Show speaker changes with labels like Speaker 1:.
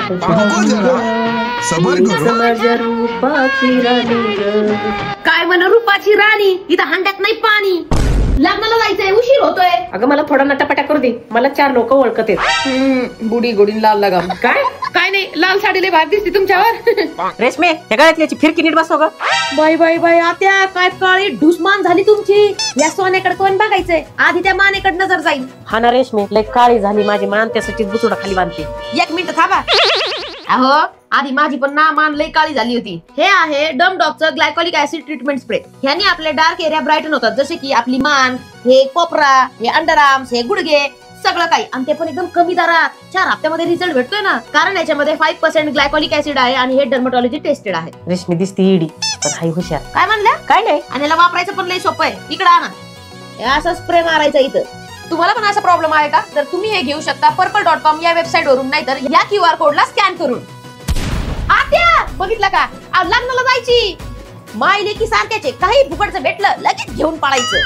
Speaker 1: रुको जरा, सबर करो.
Speaker 2: काय म्हण रूपाची राणी, इथं हंड्यात नाही पाणी. लग्नाला जायचंय, उशीर होतोय.
Speaker 3: अगं मला थोडा नटापटा करू दे, मला 4 लोक ओळखत आहेत.
Speaker 2: बुडी गोडीन लाल लगाम.
Speaker 3: काय
Speaker 2: काय नाही, लाल साडी लय भारी दिसते तुमच्यावर.
Speaker 3: रेशमे हे गळ्यातली याची फिरकी नीट बसव ग.
Speaker 2: बाय बाय बाय आत्या, काय काळी ढुसमान झाली तुमची. या सोन्याकडे कोण बघायचंय, आधी त्या मानेकडे नजर जाईल.
Speaker 3: हा ना रेशमे, लय काळी झाली माझी मान, त्यासाठी बुचुडा खाली बांधते.
Speaker 2: 1 मिनिट थांबा. अहो आधी माझी पण ना मान लई काळी झाली होती. हे आहे डम डॉगचं ग्लायकोलिक ऍसिड ट्रीटमेंट स्प्रे. ह्याने आपले डार्क एरिया ब्राईटन होतात, जसे की आपली मान, हे कोपरा, हे अंडर आर्म्स, हे गुडघे, सगळं काही. आणि ते पण एकदम कमी दरात. 4 हप्त्यामध्ये रिझल्ट भेटतोय ना, कारण याच्यामध्ये 5% ग्लायकोलिक ऍसिड आहे आणि हे डर्मॅटॉलॉजी टेस्टेड आहे.
Speaker 3: रेशमी दिसती इडी पण हाय हुशार.
Speaker 2: काय म्हणलं?
Speaker 3: काय नाही.
Speaker 2: आणि याला वापरायचं पण लई सोपं आहे. इकडे आणा, हे असं स्प्रे मारायचा इथं. तुम्हाला पण असा प्रॉब्लेम आहे का? तर तुम्ही हे घेऊ शकता purple.com या वेबसाईट वरून, नाहीतर या QR कोडला स्कॅन करून. आत्या बघितलं का, लग्नाला जायची. माय लेकी सारख्याचे, काही फुकटचं भेटलं लगेच घेऊन पळायचं.